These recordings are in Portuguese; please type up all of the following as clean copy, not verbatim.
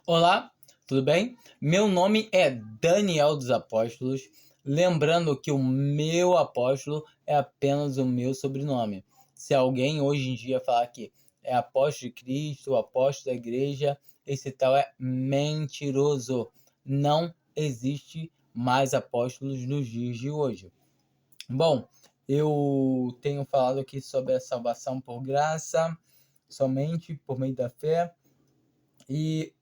Olá, tudo bem? Meu nome é Daniel dos Apóstolos. Lembrando que o meu apóstolo é apenas o meu sobrenome. Se alguém hoje em dia falar que é apóstolo de Cristo, apóstolo da igreja, esse tal é mentiroso. Não existe mais apóstolos nos dias de hoje. Bom, eu tenho falado aqui sobre a salvação por graça, somente por meio da fé. E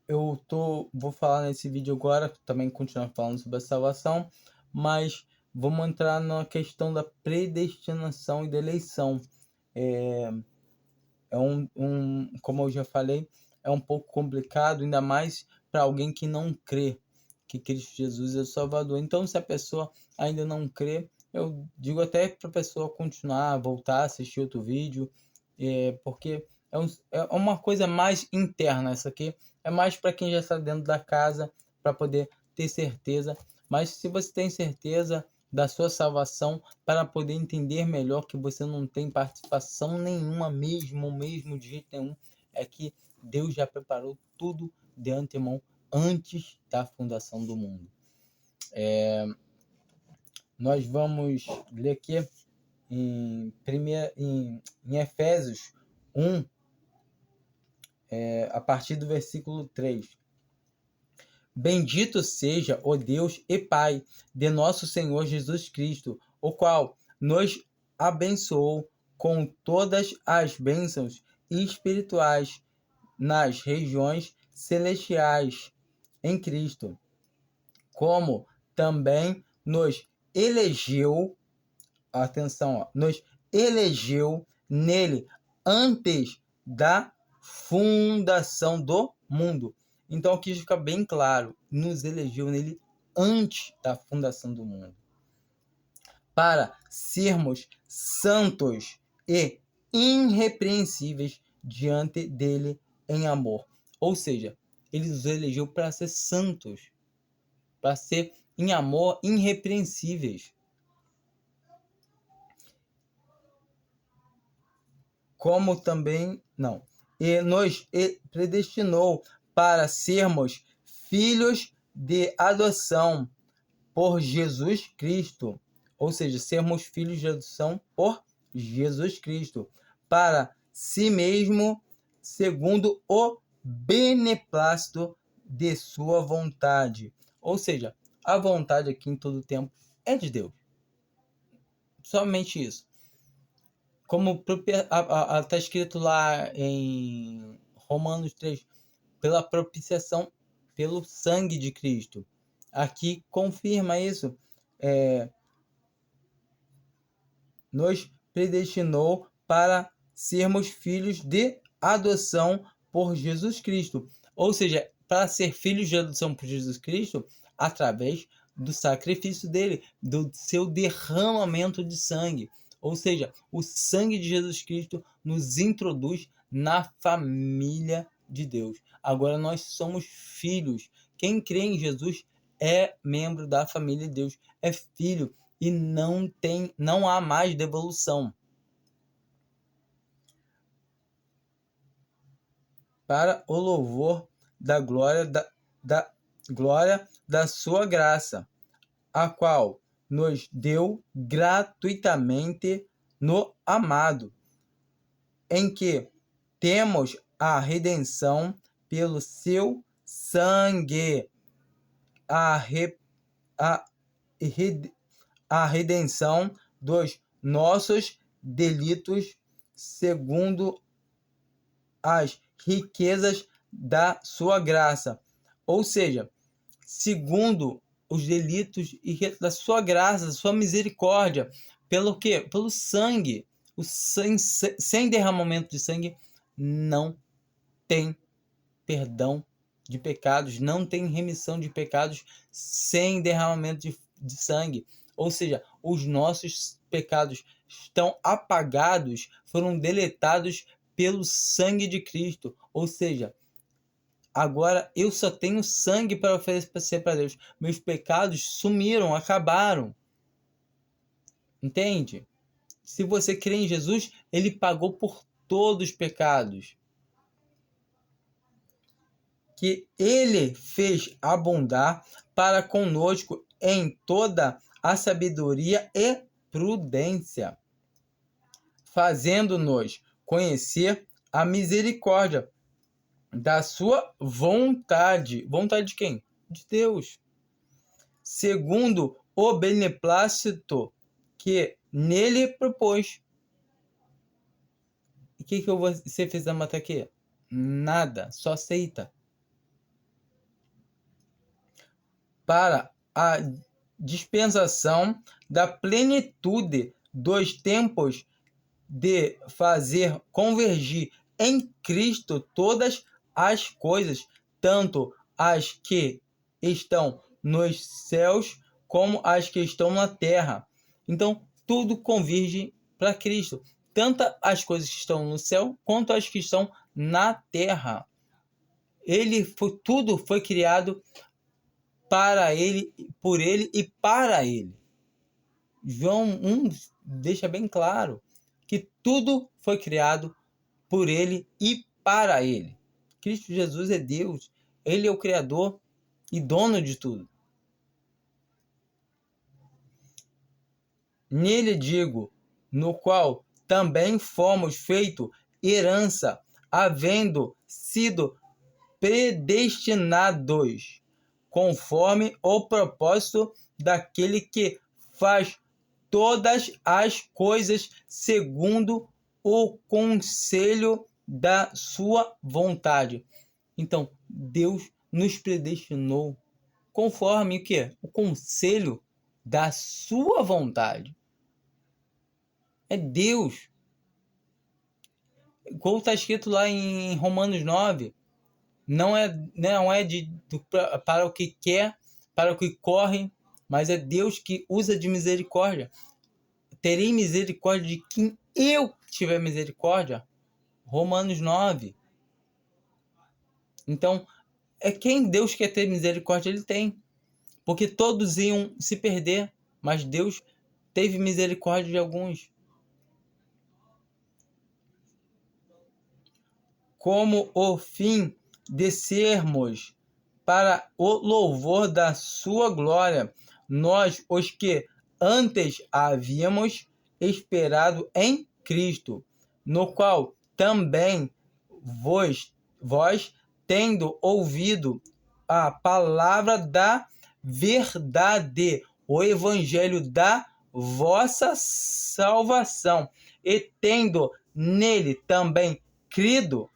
vou falar nesse vídeo agora, também continuar falando sobre a salvação, mas vamos entrar na questão da predestinação e da eleição. Como eu já falei, é um pouco complicado, ainda mais para alguém que não crê que Cristo Jesus é o Salvador. Então, se a pessoa ainda não crê, eu digo até para a pessoa continuar, voltar, assistir outro vídeo, porque é uma coisa mais interna. Essa aqui é mais para quem já está dentro da casa, para poder ter certeza. Mas se você tem certeza da sua salvação, para poder entender melhor que você não tem participação nenhuma mesmo de jeito nenhum, é que Deus já preparou tudo de antemão antes da fundação do mundo. Nós vamos ler aqui em Efésios 1, a partir do versículo 3. Bendito seja o Deus e Pai de nosso Senhor Jesus Cristo, o qual nos abençoou com todas as bênçãos espirituais nas regiões celestiais em Cristo, como também nos elegeu, atenção, nos elegeu nele antes da fundação do mundo. Então aqui fica bem claro, nos elegeu nele antes da fundação do mundo, para sermos santos e irrepreensíveis diante dele em amor. Ou seja, ele nos elegeu para ser santos, para ser em amor irrepreensíveis. Como também, não, e nos predestinou para sermos filhos de adoção por Jesus Cristo, ou seja, sermos filhos de adoção por Jesus Cristo, para si mesmo, segundo o beneplácito de sua vontade. Ou seja, a vontade aqui em todo tempo é de Deus. Somente isso. Como está escrito lá em Romanos 3, pela propiciação, pelo sangue de Cristo. Aqui confirma isso. Nos predestinou para sermos filhos de adoção por Jesus Cristo. Ou seja, para ser filhos de adoção por Jesus Cristo, através do sacrifício dele, do seu derramamento de sangue. Ou seja, o sangue de Jesus Cristo nos introduz na família de Deus. Agora nós somos filhos. Quem crê em Jesus é membro da família de Deus, é filho, e não há mais devolução. Para o louvor da glória da sua graça, a qual nos deu gratuitamente no amado, em que temos a redenção pelo seu sangue, a redenção dos nossos delitos, segundo as riquezas da sua graça. Ou seja, segundo os delitos da sua graça, da sua misericórdia. Pelo quê? Pelo sangue. Sem derramamento de sangue não tem perdão de pecados, não tem remissão de pecados sem derramamento de sangue. Ou seja, os nossos pecados estão apagados, foram deletados pelo sangue de Cristo. Ou seja, agora eu só tenho sangue para oferecer para Deus. Meus pecados sumiram, acabaram. Entende? Se você crê em Jesus, ele pagou por todos os pecados. que ele fez abundar para conosco em toda a sabedoria e prudência, fazendo-nos conhecer a misericórdia da sua vontade. Vontade de quem? De Deus. Segundo o beneplácito que nele propôs. E o que você fez até aqui? Nada, só aceita. Para a dispensação da plenitude dos tempos, de fazer convergir em Cristo todas as coisas, tanto as que estão nos céus como as que estão na terra. Então, tudo converge para Cristo, tanto as coisas que estão no céu quanto as que estão na terra. Tudo foi criado para ele, por ele e para ele. João 1 deixa bem claro que tudo foi criado por ele e para ele. Cristo Jesus é Deus, ele é o Criador e dono de tudo. Nele digo, no qual também fomos feitos herança, havendo sido predestinados, conforme o propósito daquele que faz todas as coisas segundo o conselho da sua vontade. Então, Deus nos predestinou conforme o quê? O conselho da sua vontade. É Deus. Como está escrito lá em Romanos 9, não é para o que quer, para o que corre, mas é Deus que usa de misericórdia. Terei misericórdia de quem eu tiver misericórdia. Romanos 9. Então, é quem Deus quer ter misericórdia, ele tem. Porque todos iam se perder, mas Deus teve misericórdia de alguns. Como o fim de sermos para o louvor da sua glória, nós, os que antes havíamos esperado em Cristo, no qual também vós tendo ouvido a palavra da verdade, o evangelho da vossa salvação, e tendo nele também crido,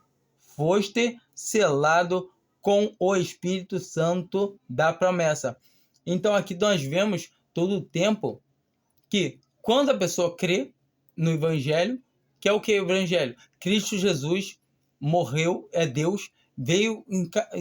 foste selado com o Espírito Santo da promessa. Então aqui nós vemos todo o tempo que quando a pessoa crê no Evangelho, que é o que é o Evangelho? Cristo Jesus morreu, é Deus, veio,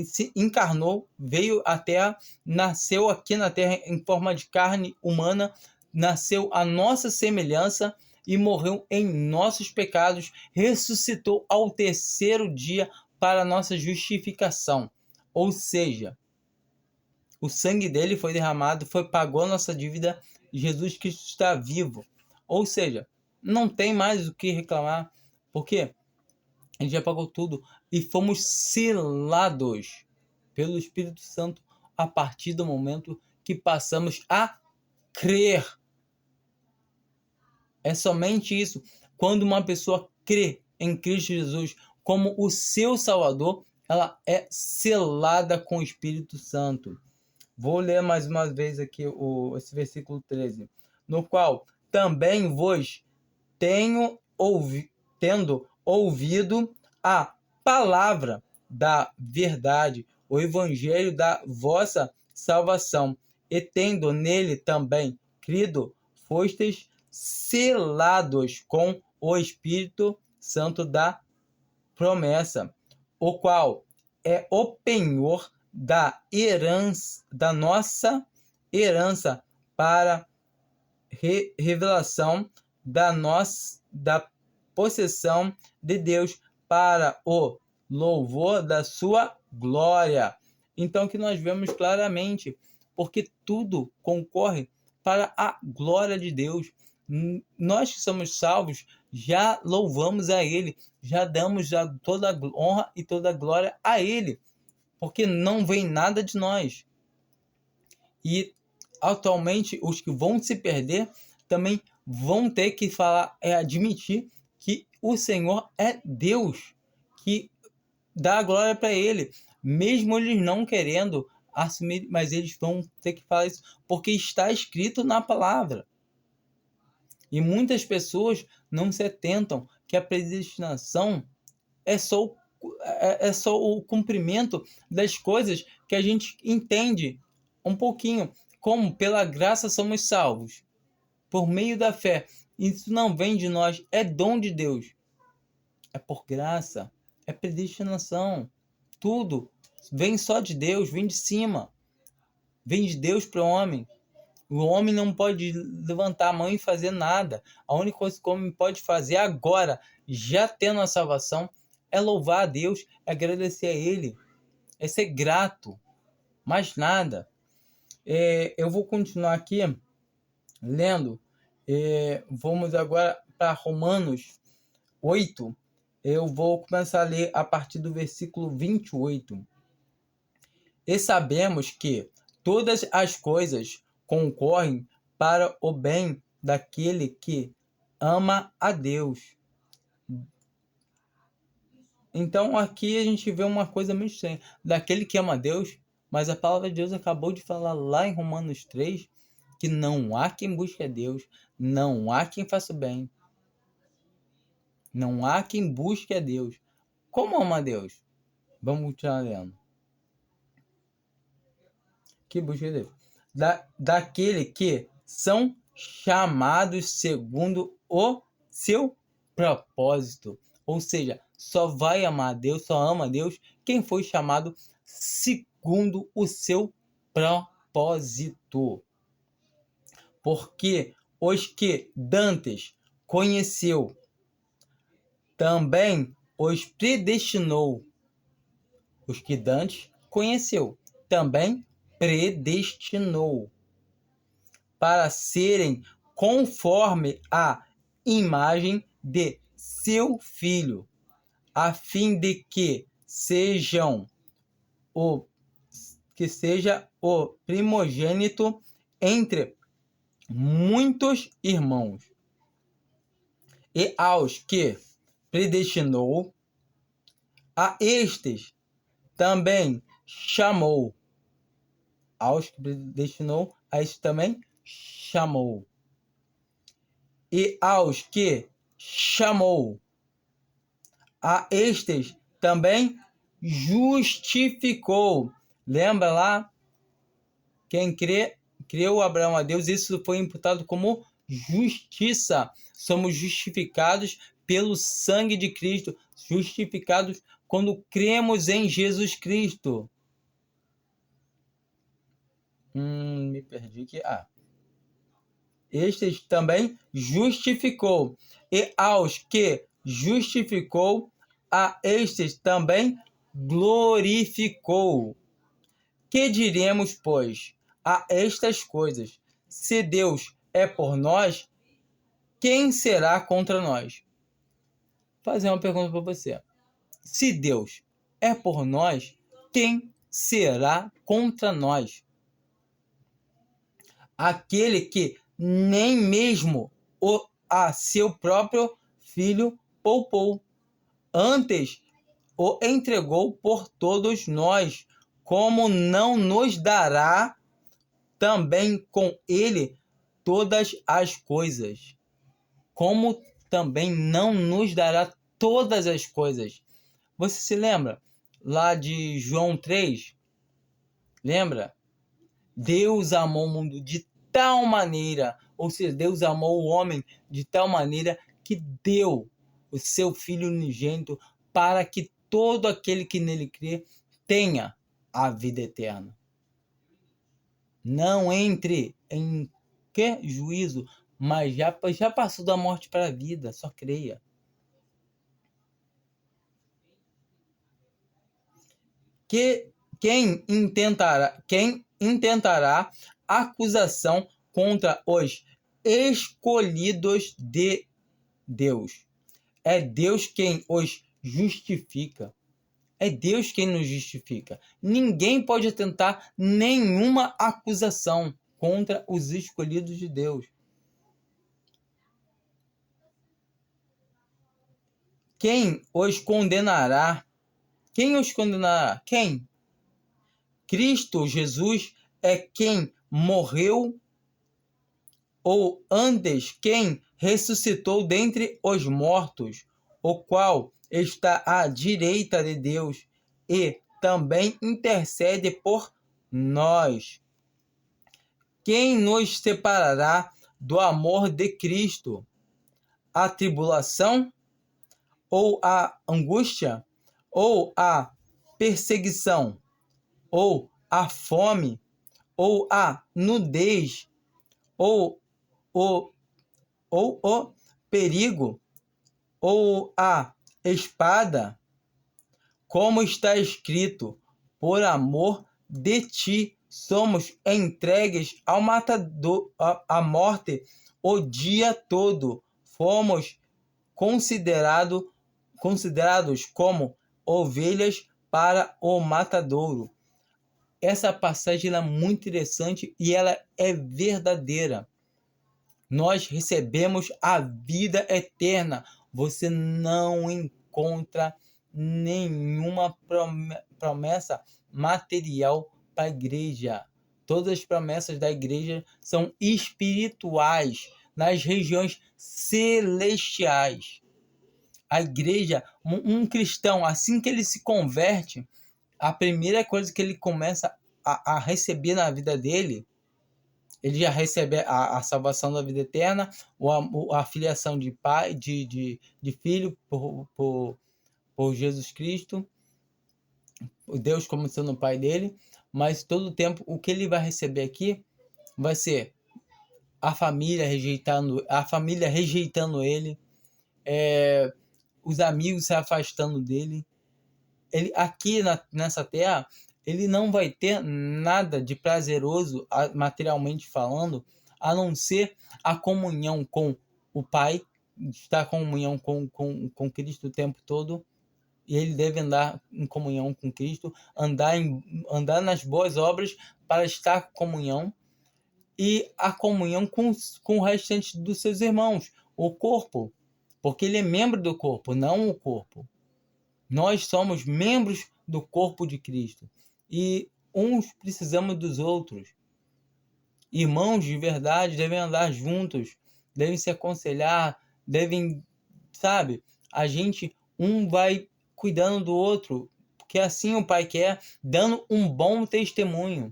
se encarnou, veio à Terra, nasceu aqui na Terra em forma de carne humana, nasceu à nossa semelhança e morreu em nossos pecados, ressuscitou ao terceiro dia para a nossa justificação. Ou seja, o sangue dele foi derramado, pagou a nossa dívida, Jesus Cristo está vivo. Ou seja, não tem mais o que reclamar, porque ele já pagou tudo e fomos selados pelo Espírito Santo a partir do momento que passamos a crer. É somente isso. Quando uma pessoa crê em Cristo Jesus como o seu Salvador, ela é selada com o Espírito Santo. Vou ler mais uma vez aqui esse versículo 13. No qual também vos tendo ouvido a palavra da verdade, o evangelho da vossa salvação, e tendo nele também crido, fostes selados com o Espírito Santo da promessa, o qual é o penhor da herança, da nossa herança, para revelação da possessão de Deus, para o louvor da sua glória. Então que nós vemos claramente, porque tudo concorre para a glória de Deus. Nós que somos salvos, já louvamos a Ele, já damos toda a honra e toda a glória a Ele. porque não vem nada de nós. E atualmente os que vão se perder também vão ter que admitir que o Senhor é Deus, que dá a glória para Ele, mesmo eles não querendo assumir, mas eles vão ter que falar isso, porque está escrito na palavra. E muitas pessoas não se atentam que a predestinação é só o cumprimento das coisas que a gente entende um pouquinho, como pela graça somos salvos, por meio da fé. Isso não vem de nós, é dom de Deus. É por graça, é predestinação. Tudo vem só de Deus, vem de cima. Vem de Deus para o homem. O homem não pode levantar a mão e fazer nada. A única coisa que o homem pode fazer agora, já tendo a salvação, é louvar a Deus, é agradecer a Ele, é ser grato. Mais nada. Eu vou continuar aqui lendo. Vamos agora para Romanos 8. Eu vou começar a ler a partir do versículo 28. E sabemos que todas as coisas concorrem para o bem daquele que ama a Deus. Então aqui a gente vê uma coisa meio estranha. Daquele que ama a Deus, mas a palavra de Deus acabou de falar lá em Romanos 3 que não há quem busque a Deus, não há quem faça o bem. Não há quem busque a Deus. Como ama a Deus? Vamos continuar lendo. Que busca a Deus? Daquele que são chamados segundo o seu propósito. Ou seja, só vai amar a Deus, só ama a Deus quem foi chamado segundo o seu propósito. Porque os que Dantes conheceu, também os predestinou. Os que Dantes conheceu, também predestinou para serem conforme a imagem de seu Filho, a fim de que seja o primogênito entre muitos irmãos. E aos que predestinou, a estes também chamou. Aos que predestinou, a estes também chamou. E aos que chamou, a estes também justificou. Lembra lá? Quem creu Abraão a Deus, isso foi imputado como justiça. Somos justificados pelo sangue de Cristo, justificados quando cremos em Jesus Cristo. Me perdi aqui. Estes também justificou. E aos que justificou, a estes também glorificou. Que diremos, pois, a estas coisas? Se Deus é por nós, quem será contra nós? Vou fazer uma pergunta para você. Se Deus é por nós, quem será contra nós? Aquele que nem mesmo a seu próprio Filho poupou, antes o entregou por todos nós, como não nos dará também com ele todas as coisas? Como também não nos dará todas as coisas? Você se lembra lá de João 3? Lembra? Deus amou o mundo de tal maneira, ou seja, Deus amou o homem de tal maneira que deu o seu Filho unigênito para que todo aquele que nele crê tenha a vida eterna. Não entre em juízo, mas já passou da morte para a vida, só creia. Quem intentará acusação contra os escolhidos de Deus? É Deus quem os justifica. É Deus quem nos justifica. Ninguém pode atentar nenhuma acusação contra os escolhidos de Deus. Quem os condenará? Quem os condenará? Quem? Cristo Jesus é quem morreu, ou antes, quem ressuscitou dentre os mortos, o qual está à direita de Deus e também intercede por nós. Quem nos separará do amor de Cristo? A tribulação? Ou a angústia? Ou a perseguição? Ou a fome? Ou a nudez? Ou o perigo? Ou a espada? Como está escrito, por amor de ti somos entregues ao matador, à morte o dia todo. Fomos considerados como ovelhas para o matadouro. Essa passagem é muito interessante e ela é verdadeira. Nós recebemos a vida eterna. Você não encontra nenhuma promessa material para a igreja. Todas as promessas da igreja são espirituais, nas regiões celestiais. A igreja, um cristão, assim que ele se converte, a primeira coisa que ele começa a receber na vida dele, ele já recebe a salvação da vida eterna, a filiação de pai, de filho por Jesus Cristo, Deus como sendo o pai dele, mas todo o tempo o que ele vai receber aqui vai ser a família rejeitando ele, os amigos se afastando dele. Ele aqui nessa terra, ele não vai ter nada de prazeroso, materialmente falando, a não ser a comunhão com o Pai, estar em comunhão com Cristo o tempo todo. E ele deve andar em comunhão com Cristo, andar nas boas obras para estar em comunhão, e a comunhão com o restante dos seus irmãos, o corpo, porque ele é membro do corpo, não o corpo. Nós somos membros do corpo de Cristo e uns precisamos dos outros. Irmãos de verdade devem andar juntos, devem se aconselhar, devem, sabe? A gente, um vai cuidando do outro, porque assim o Pai quer, dando um bom testemunho,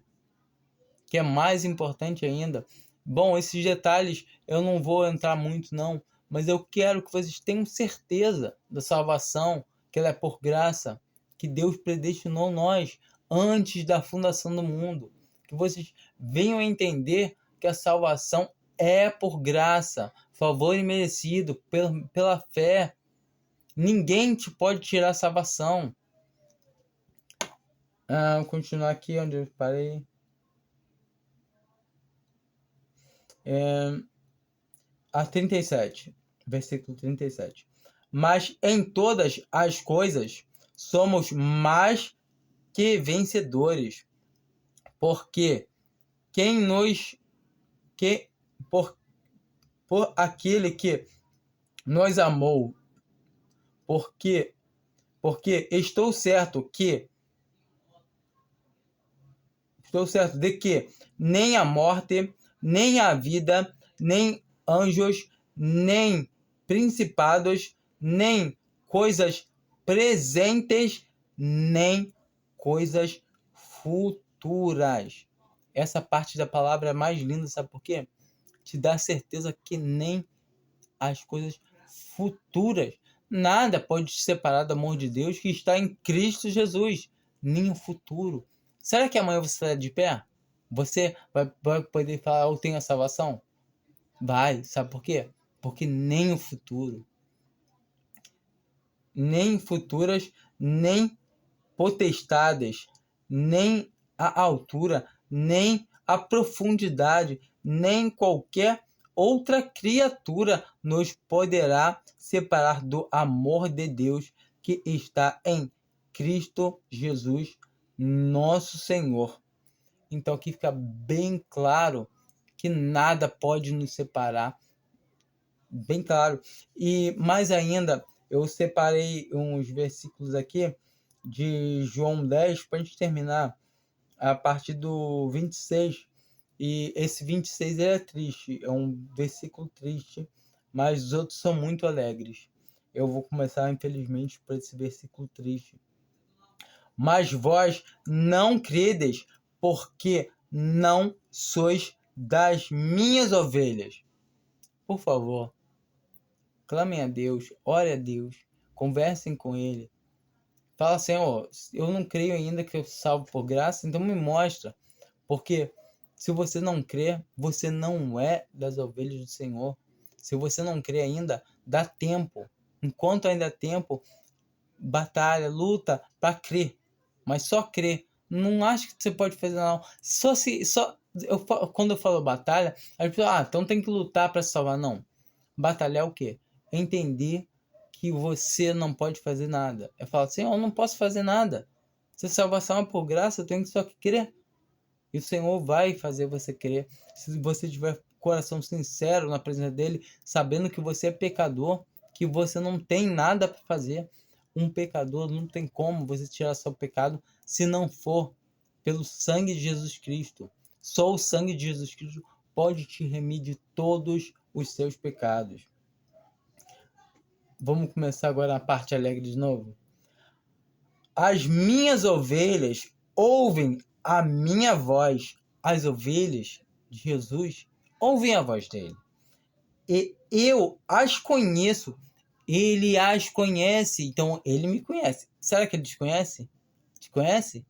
que é mais importante ainda. Bom, esses detalhes eu não vou entrar muito não, mas eu quero que vocês tenham certeza da salvação, que ela é por graça, que Deus predestinou nós antes da fundação do mundo. Que vocês venham a entender que a salvação é por graça, favor imerecido, pela fé. Ninguém te pode tirar a salvação. Vou continuar aqui onde eu parei. A 37, versículo 37. Mas em todas as coisas somos mais que vencedores, porque por aquele que nos amou, porque estou certo de que nem a morte, nem a vida, nem anjos, nem principados, nem coisas presentes, nem coisas futuras. Essa parte da palavra é mais linda, sabe por quê? Te dá certeza que nem as coisas futuras. Nada pode te separar do amor de Deus que está em Cristo Jesus, nem o futuro. Será que amanhã você está de pé? Você vai poder falar, eu tenho a salvação? Vai, sabe por quê? Porque nem o futuro, nem futuras, nem potestades, nem a altura, nem a profundidade, nem qualquer outra criatura nos poderá separar do amor de Deus que está em Cristo Jesus, nosso Senhor. Então aqui fica bem claro que nada pode nos separar, bem claro. E mais ainda, eu separei uns versículos aqui de João 10 para a gente terminar, a partir do 26. E esse 26 é triste, é um versículo triste, mas os outros são muito alegres. Eu vou começar, infelizmente, por esse versículo triste. Mas vós não credes, porque não sois das minhas ovelhas. Por favor, clamem a Deus, ore a Deus, conversem com Ele. Fala, Senhor, eu não creio ainda que eu salvo por graça, então me mostra. Porque se você não crê, você não é das ovelhas do Senhor. Se você não crê ainda, dá tempo. Enquanto ainda há tempo, batalha, luta para crer. Mas só crer. Não acho que você pode fazer não. Quando eu falo batalha, a pessoa, então tem que lutar para se salvar. Não. Batalhar é o quê? Entender que você não pode fazer nada. É falar assim, eu não posso fazer nada. Se a salvação é por graça, eu tenho que só crer. E o Senhor vai fazer você crer. Se você tiver coração sincero na presença dele, sabendo que você é pecador, que você não tem nada para fazer. Um pecador não tem como você tirar seu pecado se não for pelo sangue de Jesus Cristo. Só o sangue de Jesus Cristo pode te remir de todos os seus pecados. Vamos começar agora a parte alegre de novo. As minhas ovelhas ouvem a minha voz. As ovelhas de Jesus ouvem a voz dele. E eu as conheço. Ele as conhece. Então, ele me conhece. Será que ele te conhece? Te conhece?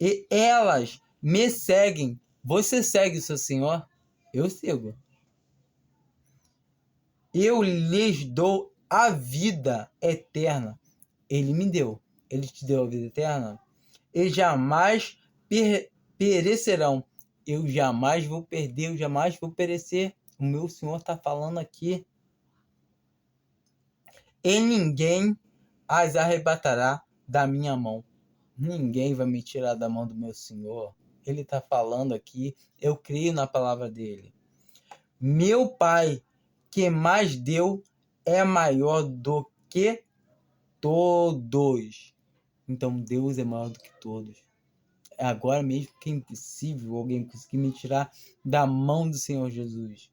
E elas me seguem. Você segue o seu Senhor? Eu sigo. Eu lhes dou a vida eterna. Ele me deu. Ele te deu a vida eterna. E jamais perecerão. Eu jamais vou perder, eu jamais vou perecer. O meu Senhor está falando aqui. E ninguém as arrebatará da minha mão. Ninguém vai me tirar da mão do meu Senhor. Ele está falando aqui. Eu creio na palavra dele. Meu Pai, que mais deu, é maior do que todos. Então Deus é maior do que todos. Agora mesmo que é impossível alguém conseguir me tirar da mão do Senhor Jesus.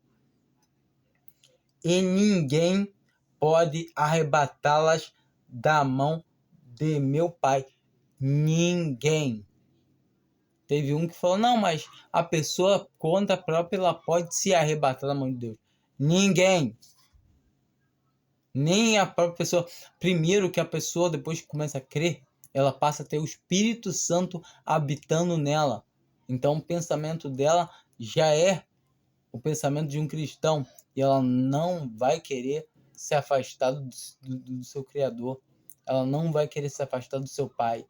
E ninguém pode arrebatá-las da mão de meu Pai. Ninguém. Teve um que falou, não, mas a pessoa, conta própria, ela pode se arrebatar da mão de Deus. Ninguém. Nem a própria pessoa. Primeiro que a pessoa, depois que começa a crer, ela passa a ter o Espírito Santo habitando nela. Então o pensamento dela já é o pensamento de um cristão. E ela não vai querer se afastar do seu Criador. Ela não vai querer se afastar do seu Pai.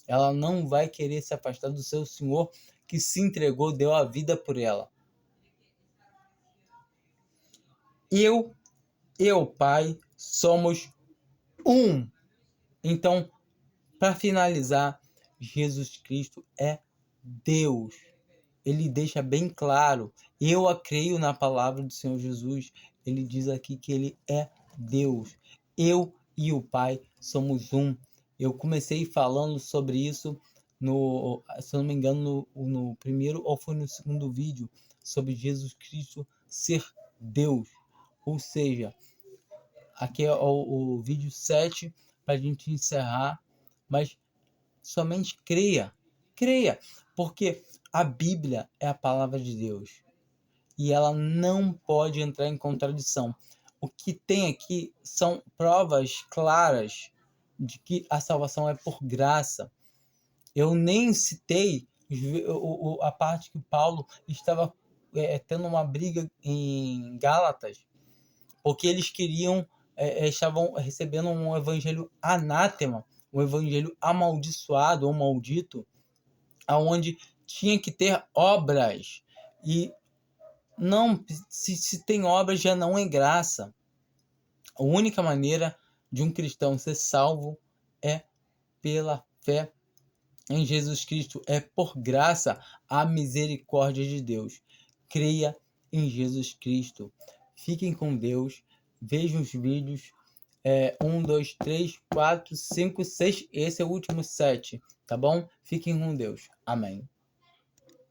Ela não vai querer se afastar do seu Senhor que se entregou, deu a vida por ela. Eu e o Pai somos um. Então, para finalizar, Jesus Cristo é Deus. Ele deixa bem claro. Eu creio na palavra do Senhor Jesus. Ele diz aqui que ele é Deus. Eu e o Pai somos um. Eu comecei falando sobre isso, se eu não me engano, no primeiro ou foi no segundo vídeo, sobre Jesus Cristo ser Deus. Ou seja, aqui é o vídeo 7 para a gente encerrar, mas somente creia, porque a Bíblia é a palavra de Deus e ela não pode entrar em contradição. O que tem aqui são provas claras de que a salvação é por graça. Eu nem citei a parte que Paulo estava tendo uma briga em Gálatas, porque eles queriam, estavam recebendo um evangelho anátema, um evangelho amaldiçoado ou maldito, aonde tinha que ter obras. E não, se tem obras já não é graça. A única maneira de um cristão ser salvo é pela fé em Jesus Cristo, é por graça a misericórdia de Deus. Creia em Jesus Cristo. Fiquem com Deus. Vejam os vídeos. 1, 2, 3, 4, 5, 6. Esse é o último 7, tá bom? Fiquem com Deus. Amém.